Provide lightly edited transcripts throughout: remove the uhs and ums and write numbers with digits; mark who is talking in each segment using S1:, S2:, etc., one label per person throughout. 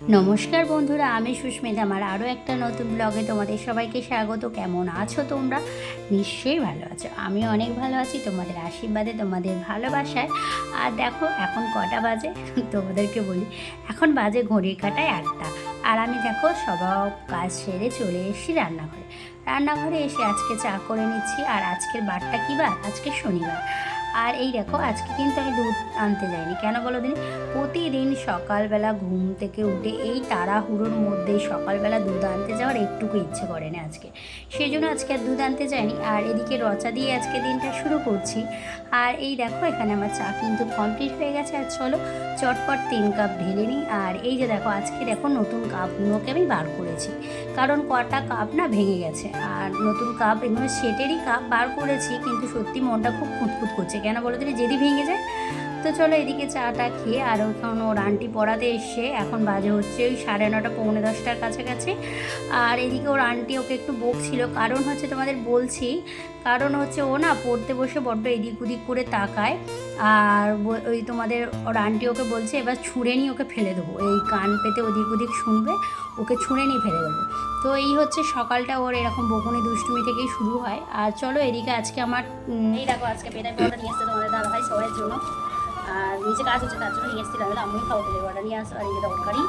S1: নমস্কার বন্ধুরা, আমি সুস্মিতা। আমার আরও একটা নতুন ব্লগে তোমাদের সবাইকে স্বাগত। কেমন আছো তোমরা? নিশ্চয়ই ভালো আছো। আমি অনেক ভালো আছি, তোমাদের আশীর্বাদে, তোমাদের ভালোবাসায়। আর দেখো এখন কটা বাজে তোমাদেরকে বলি। এখন বাজে ঘড়ির কাঁটায় 8টা। আর আমি দেখো সব কাজ সেরে চলে এসেছি রান্নাঘরে এসে আজকে চা করে নিচ্ছি। আর আজকের বারটা কী বার? আজকে শনিবার। আর এই দেখো আজকে কিন্তু আমি দুধ আনতে যাইনি। কেন বলো দিন? প্রতিদিন সকালবেলা ঘুম থেকে উঠে এই তাড়াহুড়োর মধ্যেই সকালবেলা দুধ আনতে যাওয়ার একটুকু ইচ্ছে করে না আজকে। সেই জন্য আজকে আর দুধ আনতে যাইনি। আর এদিকে রচা দিয়ে আজকে দিনটা শুরু করছি। আর এই দেখো এখানে আমার চা কিন্তু কমপ্লিট হয়ে গেছে। আর চলো চটপট 3 কাপ ঢেলে নিই। আর এই যে দেখো আজকে দেখো নতুন কাপগুলোকে আমি বার করেছি, কারণ কটা কাপ না ভেঙে গেছে। আর নতুন কাপ এগুলো সেটেরই কাপ বার করেছি, কিন্তু সত্যি মনটা খুব খুঁতখুত করছে। কেন বলো দিলে, যদি ভেঙে যায়। তো চলো এদিকে চাটা খেয়ে আর ওখান ওর আন্টি পড়াতে এসে এখন বাজে হচ্ছে ওই 9:30 পৌনে 10টার কাছাকাছি। আর এদিকে ওর আন্টি ওকে একটু বকছিল, কারণ হচ্ছে তোমাদের বলছি, কারণ হচ্ছে ও না পড়তে বসে বড্ড এদিক ওদিক করে তাকায়। আর ওই তোমাদের ওর আন্টি ওকে বলছে এবার ছুঁড়ে নিয়ে ওকে ফেলে দেবো, এই কান পেতে ওদিক ওদিক শুনবে, ওকে ছুঁড়ে নিয়ে ফেলে দেবো। তো এই হচ্ছে সকালটা ওর এরকম বকুনি দুষ্টুমি থেকেই শুরু হয়। আর চলো এদিকে আজকে আমার এই দেখো আজকে পেটাই পরোটা নিয়ে আসছে তোমাদের দাদাভাই সবাইয়ের জন্য। আর নিচে কাজ হচ্ছে তার জন্য নিয়ে এসেছিলাম, আমি খাওয়া পেলে অর্ডার নিয়ে আসো। আর এই যে তরকারি,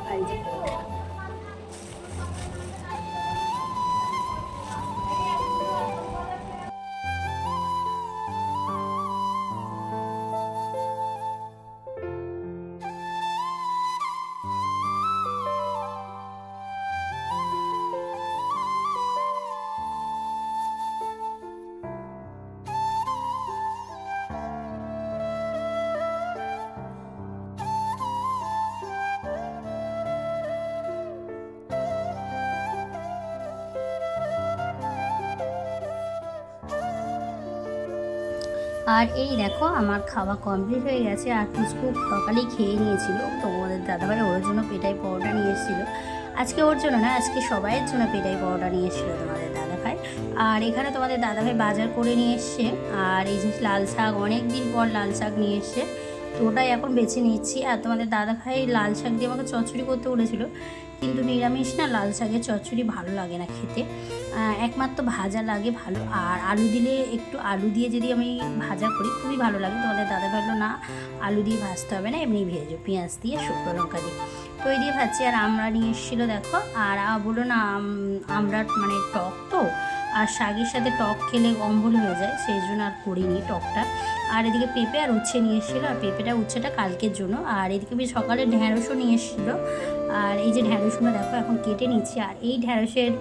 S1: আর এই যে আর এই দেখো আমার খাওয়া কমপ্লিট হয়ে গেছে। আর পুচকু সকালেই খেয়ে নিয়েছিল, তো ওদের দাদাভাই ওর জন্য পেটাই পরোটা নিয়ে এসেছিলো। আজকে ওর জন্য না, আজকে সবাইয়ের জন্য পেটাই পরোটা নিয়ে এসেছিলো তোমাদের দাদাভাই। আর এখানে তোমাদের দাদাভাই বাজার করে নিয়ে এসছে। আর এই যে লাল শাক, অনেক দিন পর লাল শাক নিয়ে এসছে, তো ওটাই এখন বেছে নিচ্ছি। আর তোমাদের দাদাভাই লাল শাক দিয়ে আমাকে চচ্চড়ি করতে বলেছিল, কিন্তু নিরামিষ না, লাল শাকের চচ্চড়ি ভালো লাগে না খেতে, একমাত্র ভাজা লাগে ভালো। আর আলু দিলে, একটু আলু দিয়ে যদি আমি ভাজা করি খুবই ভালো লাগে। তোমাদের দাদা ভাবলো না আলু দিয়ে ভাজতে হবে না, এমনি ভেজো পেঁয়াজ দিয়ে শুকনো লঙ্কা দিয়ে। তো এই দিয়ে ভাজছি। আর আমরা নিয়ে এসেছিলো দেখো। আর বলো না আমরা মানে টক তো, আর শাকের সাথে টক খেলে অম্বল হয়ে যায়, সেই জন্য আর করিনি টকটা। আর এদিকে পেঁপে আর উচ্ছে নিয়ে এসেছিলো, আর পেঁপেটা উচ্ছেটা কালকের জন্য। আর এদিকে আমি সকালে ঢ্যাঁড়সও নিয়ে এসেছিলো। আর এই যে ঢ্যাঁড়সগুলো দেখো এখন কেটে নিচ্ছি। আর এই ঢ্যাঁড়সের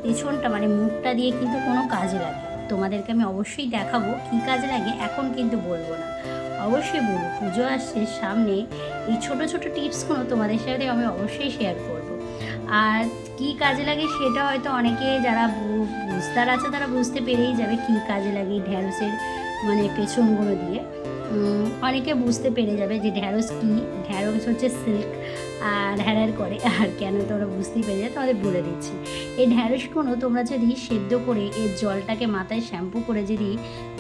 S1: পেছনটা মানে মুখটা দিয়ে কিন্তু কোনো কাজে লাগে, তোমাদেরকে আমি অবশ্যই দেখাবো কী কাজে লাগে, এখন কিন্তু বলবো না, অবশ্যই বলবো। পুজো আসছে সামনে, এই ছোটো ছোটো টিপসগুলো তোমাদের সাথে আমি অবশ্যই শেয়ার করব। আর কী কাজে লাগে সেটা হয়তো অনেকে যারা বুঝতার আছে তারা বুঝতে পেরেই যাবে কী কাজে লাগে ঢ্যাঁড়সের মানে পেছনগুলো দিয়ে। অনেকে বুঝতে পেরে যাবে যে ঢ্যাঁড়স কী। ঢ্যাঁড়স হচ্ছে সিল্ক আর হ্যারার করে। আর কেন তোমরা বুঝতেই পেরে যায়, তোমাদের বলে দিচ্ছি। এই ঢ্যাঁড়সগুলো তোমরা যদি সেদ্ধ করে এর জলটাকে মাথায় শ্যাম্পু করে যদি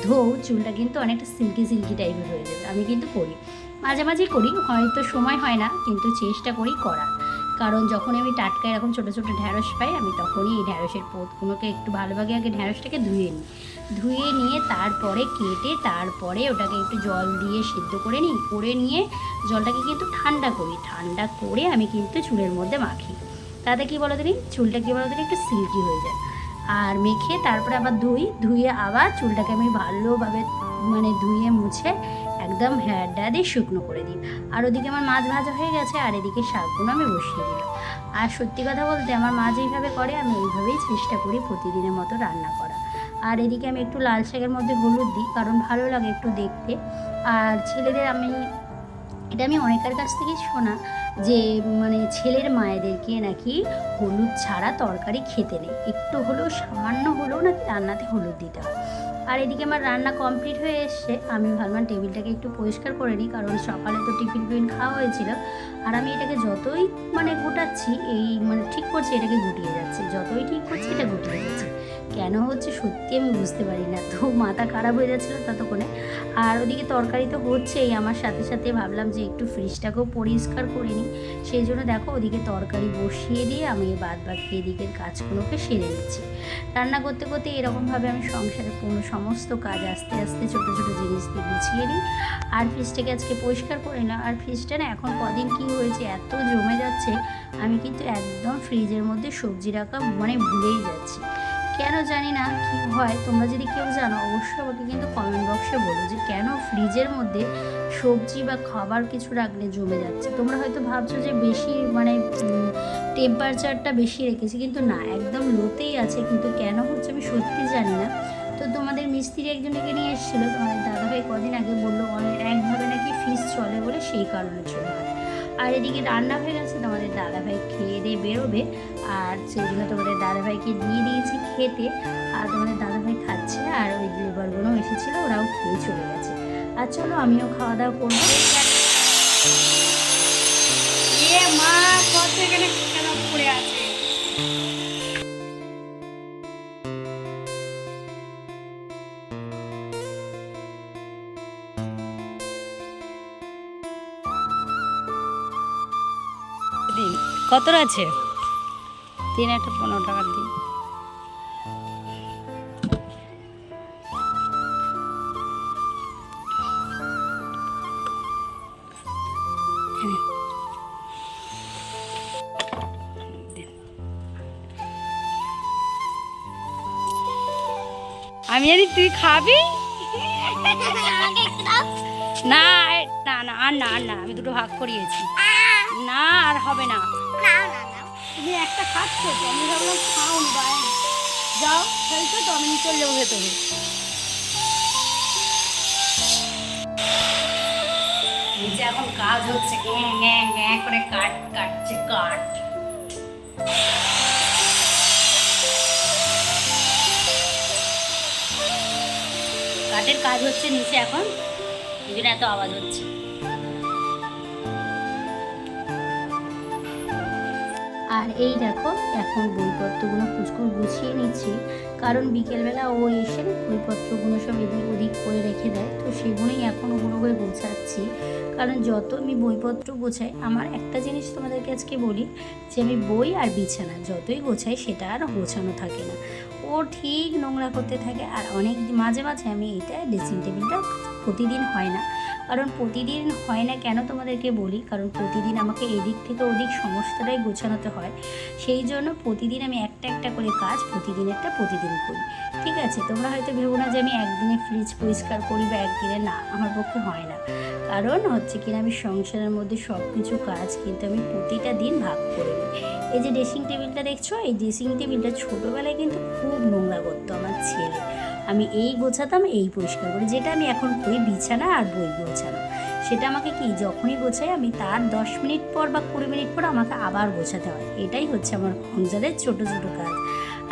S1: ধোও, চুলটা কিন্তু অনেকটা সিল্কি সিল্কি টাইপের হয়ে যাবে। আমি কিন্তু করি, মাঝে মাঝেই করি, হয়তো সময় হয় না, কিন্তু চেষ্টা করি করার। কারণ যখন আমি টাটকা এরকম ছোটো ছোটো ঢ্যাঁড়স পাই, আমি তখনই এই ঢ্যাঁড়সের পোতগুলোকে একটু ভালোভাবে আগে ঢ্যাঁড়সটাকে ধুয়ে নিয়ে তারপরে কেটে, তারপরে ওটাকে একটু জল দিয়ে সিদ্ধ করে নিয়ে জলটাকে কিন্তু ঠান্ডা করি, ঠান্ডা করে আমি কিন্তু চুলের মধ্যে মাখি। তাতে কী বলো তুমি, চুলটা কী বলো তুমি একটু সিল্কি হয়ে যায়। আর মেখে তারপরে আবার ধুয়ে আবার চুলটাকে আমি ভালোভাবে মানে ধুয়ে মুছে একদম হেয়ার ড্রায়ার দিয়ে শুকনো করে দিই। আর ওদিকে আমার মাছ ভাজা হয়ে গেছে, আর এদিকে শাকগুলো আমি বসিয়ে দিলাম। আর সত্যি কথা বলতে আমার মা যেইভাবে করে আমি এইভাবেই চেষ্টা করি প্রতিদিনের মতো রান্না করা। আর এদিকে আমি একটু লাল শাকের মধ্যে হলুদ দিই, কারণ ভালো লাগে একটু দেখতে। আর ছেলেদের এটা আমি অনেকের কাছ থেকেই শোনা যে মানে ছেলের মায়েদেরকে নাকি হলুদ ছাড়া তরকারি খেতে নেই, একটু হলেও সামান্য হলেও নাকি রান্নাতে হলুদ দিতে হয়। আর এদিকে আমার রান্না কমপ্লিট হয়ে এসছে, আমি ভাবলাম টেবিলটাকে একটু পরিষ্কার করে নিই, কারণ সকালে তো টিফিন খাওয়া হয়েছিল। আর আমি এটাকে যতই মানে গোটাচ্ছি, এই মানে ঠিক করছি এটাকে গুটিয়ে যাচ্ছে, যতই ঠিক করছি এটা গুটিয়ে যাচ্ছে। কেন হচ্ছে সত্যি আমি বুঝতে পারি না। তো মাথা খারাপ হয়ে যাচ্ছিলো ততক্ষণে। আর ওদিকে তরকারি তো হচ্ছেই, আমার সাথে সাথে ভাবলাম যে একটু ফ্রিজটাকেও পরিষ্কার করে নিই। সেই জন্য দেখো ওদিকে তরকারি বসিয়ে দিয়ে আমি বাদ বাকি এদিকের কাজগুলোকে সেরে নিচ্ছি। রান্না করতে করতে এরকমভাবে আমি সংসারের সমস্ত কাজ আস্তে আস্তে ছোটো ছোটো জিনিস দিয়ে গুছিয়ে নিই। আর ফ্রিজটাকে আজকে পরিষ্কার করে নিলাম। আর ফ্রিজটা না এখন কদিন কী হয়েছে, এত জমে যাচ্ছে, আমি কিন্তু একদম ফ্রিজের মধ্যে সবজি রাখা মানে ভুলেই যাচ্ছি। কেন জানি না কি হয়, তোমরা যদি কেউ জানো অবশ্যই আমাকে কিন্তু কমেন্ট বক্সে বলো যে কেন ফ্রিজের মধ্যে সবজি বা খাবার কিছু রাখলে জমে যাচ্ছে। তোমরা হয়তো ভাবছো যে বেশি মানে টেম্পারেচারটা বেশি রেখেছি, কিন্তু না, একদম লোতেই আছে। কিন্তু কেন হচ্ছে আমি সত্যি জানি না। তো তোমাদের মিস্ত্রি একজনকে নিয়ে এসেছিলো, তোমাদের দাদাভাই কদিন আগে বললো একভাবে নাকি ফ্রিজ চলে বলে, সেই কারণে চলে হয়। আর এদিকে রান্না হয়ে গেছে, তোমাদের দাদাভাই খেয়ে দিয়ে বেরোবে, আর সেই জন্য তোমাদের দাদাভাইকে দিয়ে দিয়েছি খেতে। আর তোমাদের দাদাভাই খাচ্ছে, আর ওই লেবারগুলো এসেছিলো, ওরাও খেয়ে চলে গেছে। আর চলো আমিও খাওয়া দাওয়া করবো। মা কত এখানে পড়ে আছে। কত আছে? 3 একটা 15 টাকার দিন। আমি জানি তুই খাবি না। না না আর না আর না, আমি দুটো ভাগ করিয়েছি। না আর হবে না, তুমি একটা খাচ্ছ তো, আমি ভাবলাম খাও নি, যাও খেলছো তো, আমি চলে যাবো ভেতরে। নিচে এখন কাজ হচ্ছে, করে কাটছে কাঠ। কাঠের কাজ হচ্ছে নিচে এখন, এই জন্য এত আওয়াজ হচ্ছে। আর এই দেখো এখন বইপত্রগুলো কুচকুচ গুছিয়ে নিচ্ছি, কারণ বিকেলবেলা ও এসে বইপত্রগুলো সব এদিক ওদিক করে রেখে দেয়, তো সেগুলোই এখন ওগুলোকে গোছাচ্ছি। কারণ যত আমি বইপত্র গোছাই, আমার একটা জিনিস তোমাদেরকে আজকে বলি, যে আমি বই আর বিছানা যতই গোছাই সেটা আর গোছানো থাকে না, ও ঠিক নোংরা করতে থাকে। আর অনেক মাঝে মাঝে আমি এটা ড্রেসিং টেবিলটা প্রতিদিন হয় না, কারণ প্রতিদিন হয় না কেন তোমাদেরকে বলি, কারণ প্রতিদিন আমাকে এদিক থেকে ওদিক সমস্তটাই গোছানোতে হয়। সেই জন্য প্রতিদিন আমি একটা একটা করে কাজ প্রতিদিন করি। ঠিক আছে, তোমরা হয়তো ভেবো না যে আমি একদিনে ফ্রিজ পরিষ্কার করি বা একদিনে, না, আমার পক্ষে হয় না। কারণ হচ্ছে কিনা আমি সংসারের মধ্যে সব কিছু কাজ কিন্তু আমি প্রতিটা দিন ভাগ করে নিই। এই যে ড্রেসিং টেবিলটা দেখছো, এই ড্রেসিং টেবিলটা ছোটোবেলায় কিন্তু খুব নোংরা করতো আমার ছেলে। আমি এই গোছাতাম, এই পরিষ্কার করি, যেটা আমি এখন করি বিছানা আর বই গোছানো। সেটা আমাকে কি যখনই গোছাই আমি তার 10 মিনিট পর বা 20 মিনিট পর আমাকে আবার গোছাতে হয়। এটাই হচ্ছে আমার সংসারের ছোটো ছোটো কাজ।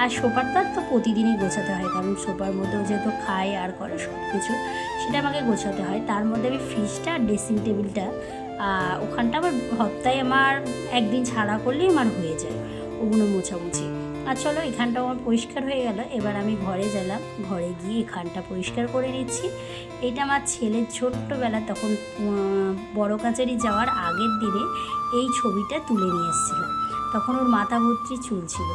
S1: আর সোফারটা তো প্রতিদিনই গোছাতে হয়, কারণ সোফার মধ্যেও যেহেতু খায় আর করে সব কিছু, সেটা আমাকে গোছাতে হয়। তার মধ্যে আমি ফ্রিজটা আর ড্রেসিং টেবিলটা, ওখানটা আমার সপ্তাহে আমার একদিন ছাড়া করলেই আমার হয়ে যায় ওগুলো মোছামুছি। আর চলো এখানটাও আমার পরিষ্কার হয়ে গেল, এবার আমি ঘরে গেলাম, ঘরে গিয়ে এখানটা পরিষ্কার করে নিচ্ছি। এটা আমার ছেলের ছোট্টবেলা, তখন বড় কাছারি যাওয়ার আগের দিনে এই ছবিটা তুলে নিয়ে এসেছিলাম। তখন ওর মাথা ভর্তি চুল ছিল।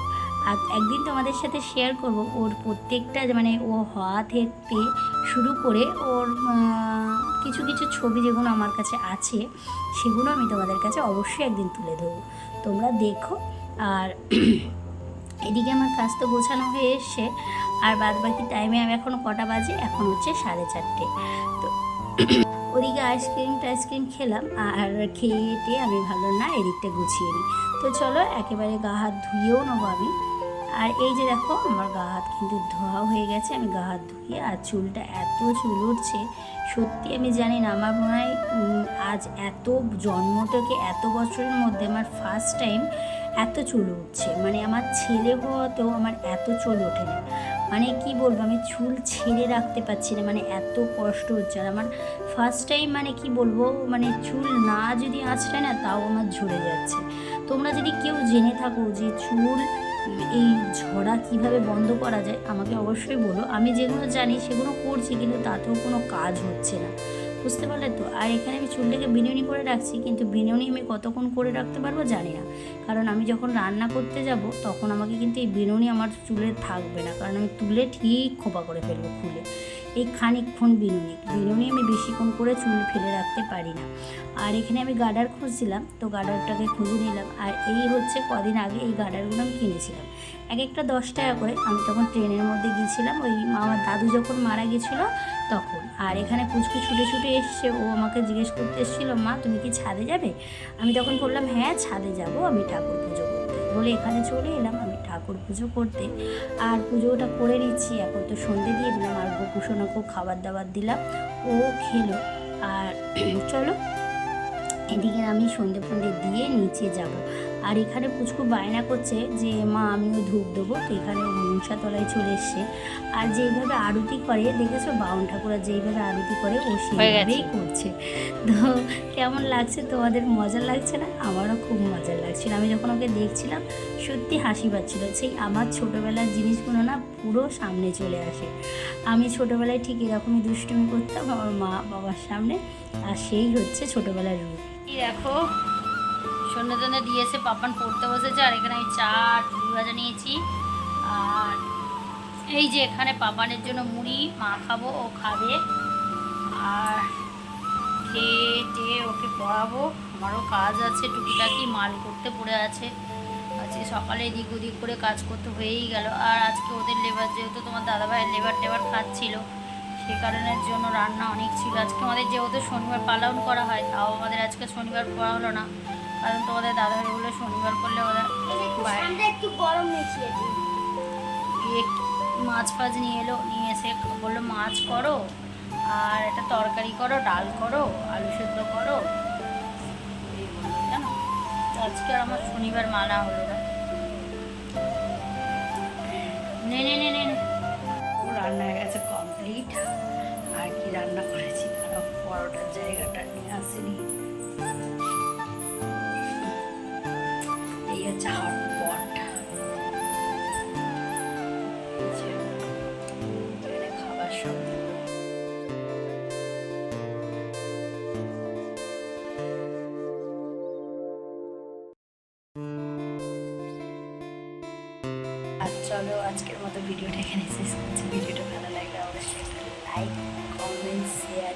S1: আর একদিন তোমাদের সাথে শেয়ার করব ওর প্রত্যেকটা, মানে ও হওয়া থেকে শুরু করে ওর কিছু কিছু ছবি যেগুলো আমার কাছে আছে, সেগুলো আমি তোমাদের কাছে অবশ্যই একদিন তুলে দেবো, তোমরা দেখো। আর এদিকে আমার কাজ তো গোছানো হয়ে এসছে, আর বাদ বাকি টাইমে আমি এখন কটা বাজে, এখন হচ্ছে 4:30। তো ওদিকে আইসক্রিম খেলাম, আর খেয়ে আমি ভালো না এদিকটা গুছিয়ে নিই। তো চলো একেবারে গা হাত ধুয়েও নেবো আমি। আর এই যে দেখো আমার গা হাত কিন্তু ধোয়া হয়ে গেছে, আমি গা হাত ধুয়ে, আর চুলটা এত চুল উঠছে সত্যি আমি জানি না, আমার মনে হয় আজ এত জন্ম থেকে এত বছরের মধ্যে আমার ফার্স্ট টাইম এত চুল উঠছে। মানে আমার ছেলে হওয়াতেও আমার এত চুল ওঠে না, মানে কি বলবো, আমি চুল ছেড়ে রাখতে পারছি না, মানে এত কষ্ট হচ্ছে। আর আমার ফার্স্ট টাইম, মানে কি বলবো, মানে চুল না যদি আঁচড়ায় না তাও আমার ঝরে যাচ্ছে। তোমরা যদি কেউ জেনে থাকো যে চুল এই ঝরা কিভাবে বন্ধ করা যায় আমাকে অবশ্যই বলো। আমি যেগুলো জানি সেগুলো করছি, কিন্তু তাতেও কোনো কাজ হচ্ছে না, বুঝতে পারলে তো। আর এখানে আমি চুলটাকে বিনুনি করে রাখছি, কিন্তু বিনুনি আমি কতক্ষণ করে রাখতে পারবো জানি না, কারণ আমি যখন রান্না করতে যাব তখন আমাকে কিন্তু এই বিনুনি আমার চুলে থাকবে না, কারণ আমি তুলে ঠিক খোপা করে ফেলবো খুলে। এই খানিকক্ষণ বিনুনি আমি বেশিক্ষণ করে চুল ফেলে রাখতে পারি না। আর এখানে আমি গার্ডার খুঁজছিলাম, তো গার্ডারটাকে খুঁজে নিলাম। আর এই হচ্ছে কদিন আগে এই গার্ডারগুলো আমি কিনেছিলাম, এক একটা 10 টাকা করে। আমি তখন ট্রেনের মধ্যে গিয়েছিলাম, ওই আমার দাদু যখন মারা গেছিলো তখন। আর এখানে পুচকু ছুটে ছুটে এসছে, ও আমাকে জিজ্ঞেস করতে এসেছিলো, মা তুমি কি ছাদে যাবে? আমি তখন বললাম হ্যাঁ ছাদে যাব, আমি ঠাকুর পুজো করতে বলে এখানে চলে এলাম আমি ঠাকুর পুজো করতে। আর পুজোটা করে নিচ্ছি, এখন তো সন্ধে দিয়ে দিলাম, আর গোপুসোনাকেও খাবার দাবার দিলাম, ও খেলো। আর চলো এদিকে আমি সন্ধে ফন্ধে দিয়ে নিচে যাব। আর এখানে পুচকু বায়না করছে যে মা আমিও ধূপ দেবো, তো এখানে মনসাতলায় চলে এসছে। আর যেইভাবে আরতি করে দেখেছো, বাউন ঠাকুরা যেইভাবে আরতি করে ও সেইভাবেই করছে। তো কেমন লাগছে তোমাদের? মজা লাগছে না? আমারও খুব মজা লাগছিল। আমি যখন ওকে দেখছিলাম সত্যি হাসি পাচ্ছিল, সেই আমার ছোটোবেলার জিনিসগুলো না পুরো সামনে চলে আসে। আমি ছোটোবেলায় ঠিক এরকমই দুষ্টুমি করতাম আমার মা বাবার সামনে, আর সেই হচ্ছে ছোটোবেলার রূপ। দেখো সন্ধ্যে টন্ধে দিয়েছে, পাপান পড়তে বসেছে। আর এখানে আমি চা ঝুড়ি ভাজা নিয়েছি। আর এই যে এখানে পাপানের জন্য মুড়ি মা খাবো, ও খাবে। আর খেয়ে ওকে পড়াবো, আমারও কাজ আছে, টুকিটাকি মাল করতে পড়ে আছে। আজকে সকালে এদিক ওদিক করে কাজ করতে হয়েই গেল। আর আজকে ওদের লেবার, যেহেতু তোমার দাদাভাইয়ের লেবার টেবার খাচ্ছিল, সে কারণের জন্য রান্না অনেক ছিল। আজকে আমাদের যেহেতু শনিবার পালন করা হয়, তাও আমাদের আজকে শনিবার করা হলো না, কারণ তোমাদের দাদাভাই বলে শনিবার করলে ওদের একটু গরম মাছ ফাছ নিয়ে এলো, নিয়ে এসে বললো মাছ করো, আর একটা তরকারি করো, ডাল করো, আলু সেদ্ধ করো, জানো। তো আজকে আর আমার শনিবার মানা হলো না। নে নে নে নে রান্না হয়ে গেছে কমপ্লিট। আর কি রান্না করেছি তারা পরোটার জায়গাটা নিয়ে আসেনি। এই হচ্ছে হটপট, খাবার সব। আর চলো আজকের মতো ভিডিওটা এখানে শেষ করছি। ভিডিওটা ভালো লাগলে অবশ্যই একটা লাইক, কমেন্ট, শেয়ার